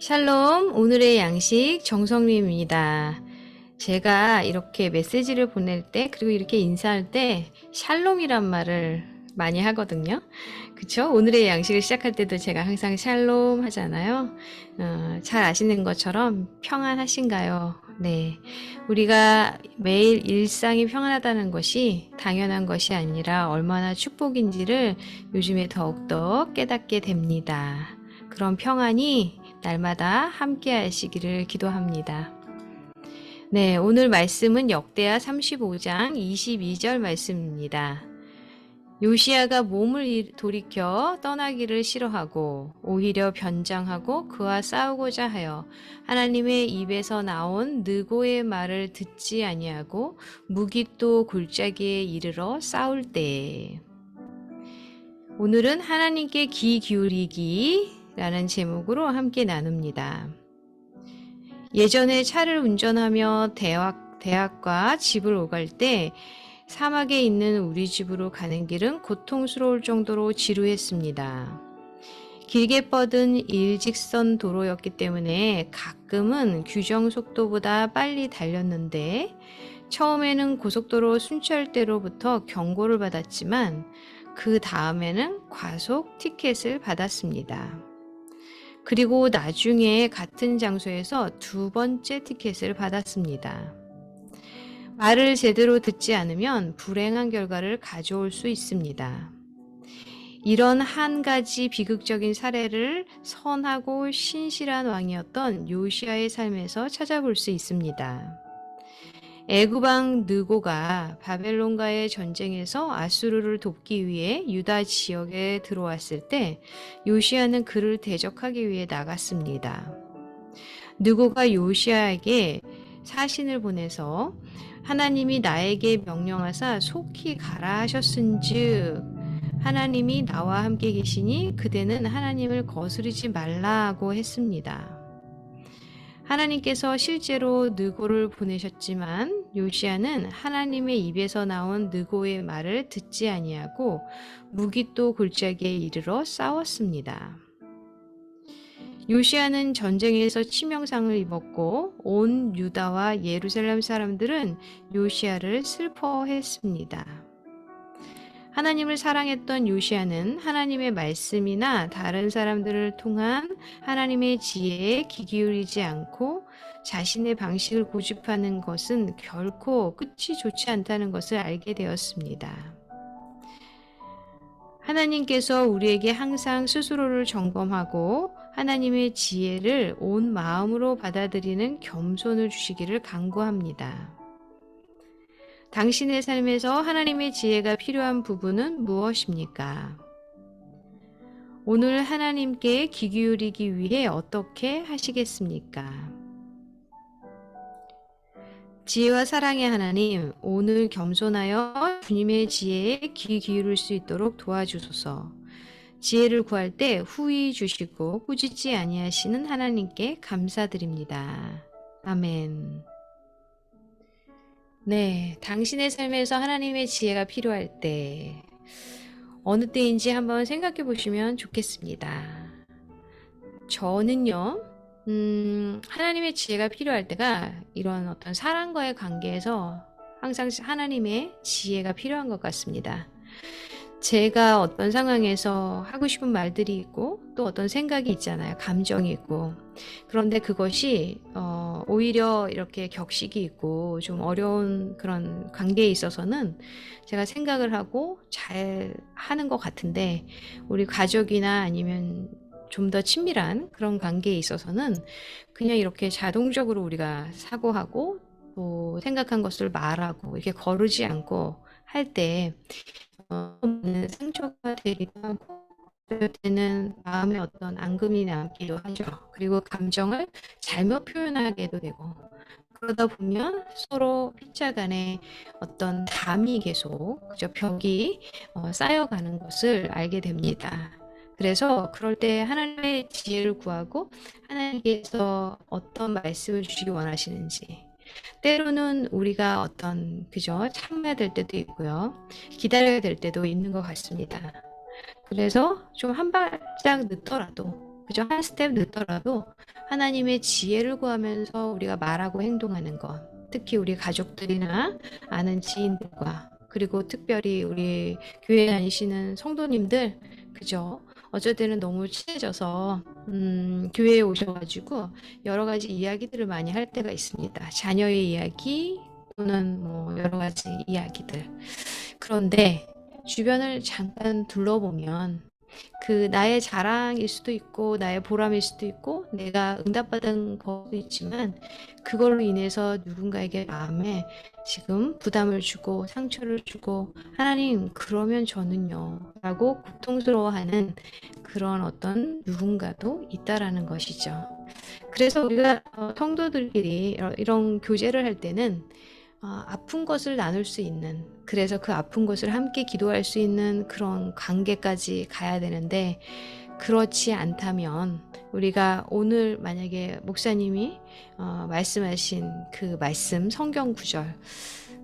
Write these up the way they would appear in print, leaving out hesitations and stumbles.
샬롬, 오늘의 양식 정성림입니다. 제가 이렇게 메시지를 보낼 때, 그리고 이렇게 인사할 때, 샬롬이란 말을 많이 하거든요. 그쵸? 오늘의 양식을 시작할 때도 제가 항상 샬롬 하잖아요. 잘 아시는 것처럼 평안하신가요? 네. 우리가 매일 일상이 평안하다는 것이 당연한 것이 아니라 얼마나 축복인지를 요즘에 더욱더 깨닫게 됩니다. 그런 평안이 날마다 함께 하시기를 기도합니다. 네, 오늘 말씀은 역대하 35장 22절 말씀입니다. 요시야가 몸을 돌이켜 떠나기를 싫어하고 오히려 변장하고 그와 싸우고자 하여 하나님의 입에서 나온 느고의 말을 듣지 아니하고 무깃도 골짜기에 이르러 싸울 때에. 오늘은 하나님께 귀 기울이기 라는 제목으로 함께 나눕니다. 예전에 차를 운전하며 대학과 집을 오갈 때 사막에 있는 우리 집으로 가는 길은 고통스러울 정도로 지루했습니다. 길게 뻗은 일직선 도로였기 때문에 가끔은 규정 속도보다 빨리 달렸는데 처음에는 고속도로 순찰대로부터 경고를 받았지만 그 다음에는 과속 티켓을 받았습니다. 그리고 나중에 같은 장소에서 두 번째 티켓을 받았습니다. 말을 제대로 듣지 않으면 불행한 결과를 가져올 수 있습니다. 이런 한 가지 비극적인 사례를 선하고 신실한 왕이었던 요시야의 삶에서 찾아볼 수 있습니다. 애굽왕 느고가 바벨론과의 전쟁에서 아수르를 돕기 위해 유다 지역에 들어왔을 때 요시야는 그를 대적하기 위해 나갔습니다. 느고가 요시야에게 사신을 보내서 하나님이 나에게 명령하사 속히 가라 하셨은즉 하나님이 나와 함께 계시니 그대는 하나님을 거스르지 말라고 했습니다. 하나님께서 실제로 느고를 보내셨지만 요시야는 하나님의 입에서 나온 느고의 말을 듣지 아니하고 무깃도 골짜기에 이르러 싸웠습니다. 요시야는 전쟁에서 치명상을 입었고 온 유다와 예루살렘 사람들은 요시야를 슬퍼했습니다. 하나님을 사랑했던 요시야는 하나님의 말씀이나 다른 사람들을 통한 하나님의 지혜에 귀 기울이지 않고 자신의 방식을 고집하는 것은 결코 끝이 좋지 않다는 것을 알게 되었습니다. 하나님께서 우리에게 항상 스스로를 점검하고 하나님의 지혜를 온 마음으로 받아들이는 겸손을 주시기를 간구합니다. 당신의 삶에서 하나님의 지혜가 필요한 부분은 무엇입니까? 오늘 하나님께 귀 기울이기 위해 어떻게 하시겠습니까? 지혜와 사랑의 하나님, 오늘 겸손하여 주님의 지혜에 귀 기울일 수 있도록 도와주소서. 지혜를 구할 때 후히 주시고 꾸짖지 아니하시는 하나님께 감사드립니다. 아멘. 네, 당신의 삶에서 하나님의 지혜가 필요할 때 어느 때인지 한번 생각해 보시면 좋겠습니다. 저는요, 하나님의 지혜가 필요할 때가 이런 어떤 사람과의 관계에서 항상 하나님의 지혜가 필요한 것 같습니다. 제가 어떤 상황에서 하고 싶은 말들이 있고 또 어떤 생각이 있잖아요. 감정이 있고. 그런데 그것이 오히려 이렇게 격식이 있고 좀 어려운 그런 관계에 있어서는 제가 생각을 하고 잘 하는 것 같은데 우리 가족이나 아니면 좀 더 친밀한 그런 관계에 있어서는 그냥 이렇게 자동적으로 우리가 사고하고 또 생각한 것을 말하고 이렇게 거르지 않고 할때 상처가 되기도 하고 그럴 때는 마음에 어떤 앙금이 남기도 하죠. 그리고 감정을 잘못 표현하게도 되고 그러다 보면 서로 피차 간에 어떤 담이 계속 그저 벽이 쌓여가는 것을 알게 됩니다. 그래서 그럴 때 하나님의 지혜를 구하고 하나님께서 어떤 말씀을 주시기 원하시는지 때로는 우리가 어떤 그저 참아야 될 때도 있고요. 기다려야 될 때도 있는 것 같습니다. 그래서 좀 한 발짝 늦더라도 그저 한 스텝 늦더라도 하나님의 지혜를 구하면서 우리가 말하고 행동하는 것, 특히 우리 가족들이나 아는 지인들과, 그리고 특별히 우리 교회 다니시는 성도님들, 그죠? 어쩔 때는 너무 친해져서 교회에 오셔가지고 여러 가지 이야기들을 많이 할 때가 있습니다. 자녀의 이야기 또는 뭐 여러 가지 이야기들. 그런데 주변을 잠깐 둘러보면 그 나의 자랑일 수도 있고 나의 보람일 수도 있고 내가 응답받은 것도 있지만, 그걸로 인해서 누군가에게 마음에 지금 부담을 주고 상처를 주고, 하나님 그러면 저는요 라고 고통스러워하는 그런 어떤 누군가도 있다라는 것이죠. 그래서 우리가 성도들끼리 이런 교제를 할 때는 아픈 것을 나눌 수 있는, 그래서 그 아픈 것을 함께 기도할 수 있는 그런 관계까지 가야 되는데, 그렇지 않다면 우리가 오늘 만약에 목사님이 말씀하신 그 말씀 성경 구절,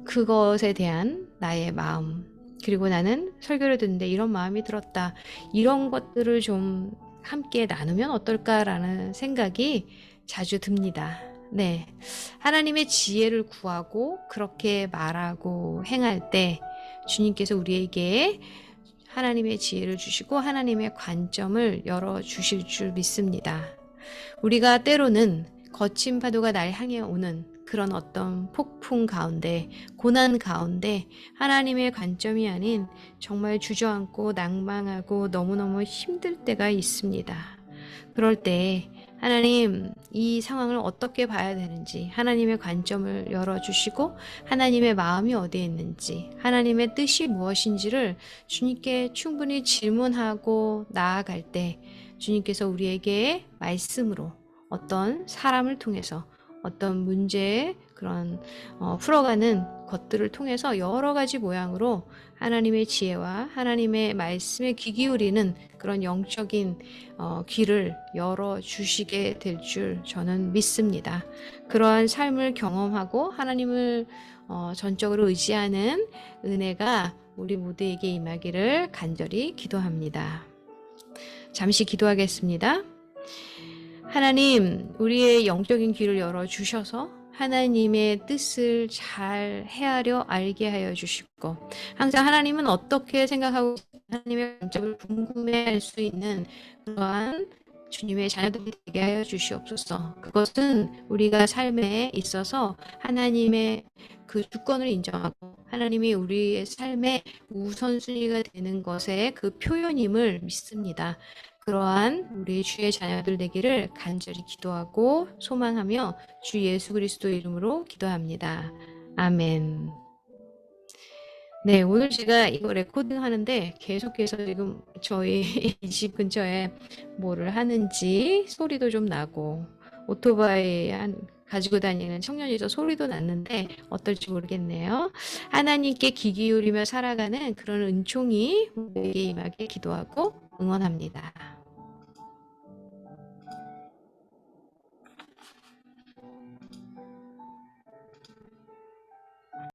그것에 대한 나의 마음, 그리고 나는 설교를 듣는데 이런 마음이 들었다, 이런 것들을 좀 함께 나누면 어떨까라는 생각이 자주 듭니다. 네. 하나님의 지혜를 구하고 그렇게 말하고 행할 때 주님께서 우리에게 하나님의 지혜를 주시고 하나님의 관점을 열어 주실 줄 믿습니다. 우리가 때로는 거친 파도가 날 향해 오는 그런 어떤 폭풍 가운데, 고난 가운데 하나님의 관점이 아닌 정말 주저앉고 낭망하고 너무너무 힘들 때가 있습니다. 그럴 때 하나님, 이 상황을 어떻게 봐야 되는지 하나님의 관점을 열어주시고, 하나님의 마음이 어디에 있는지, 하나님의 뜻이 무엇인지를 주님께 충분히 질문하고 나아갈 때 주님께서 우리에게 말씀으로 어떤 사람을 통해서 어떤 문제의 그런 풀어가는 것들을 통해서 여러 가지 모양으로 하나님의 지혜와 하나님의 말씀에 귀 기울이는 그런 영적인 귀를 열어주시게 될 줄 저는 믿습니다. 그러한 삶을 경험하고 하나님을 전적으로 의지하는 은혜가 우리 모두에게 임하기를 간절히 기도합니다. 잠시 기도하겠습니다. 하나님, 우리의 영적인 귀를 열어주셔서 하나님의 뜻을 잘 헤아려 알게 하여 주시고, 항상 하나님은 어떻게 생각하고 하나님의 관점을 궁금해할 수 있는 그러한 주님의 자녀들이 되게 하여 주시옵소서. 그것은 우리가 삶에 있어서 하나님의 그 주권을 인정하고 하나님이 우리의 삶의 우선순위가 되는 것의 그 표현임을 믿습니다. 그러한 우리 주의 자녀들 되기를 간절히 기도하고 소망하며 주 예수 그리스도 이름으로 기도합니다. 아멘. 네, 오늘 제가 이거 레코딩 하는데 계속해서 지금 저희 이 집 근처에 뭐를 하는지 소리도 좀 나고, 오토바이 가지고 다니는 청년이서 소리도 났는데 어떨지 모르겠네요. 하나님께 귀 기울이며 살아가는 그런 은총이 우리에게 임하게 기도하고 응원합니다.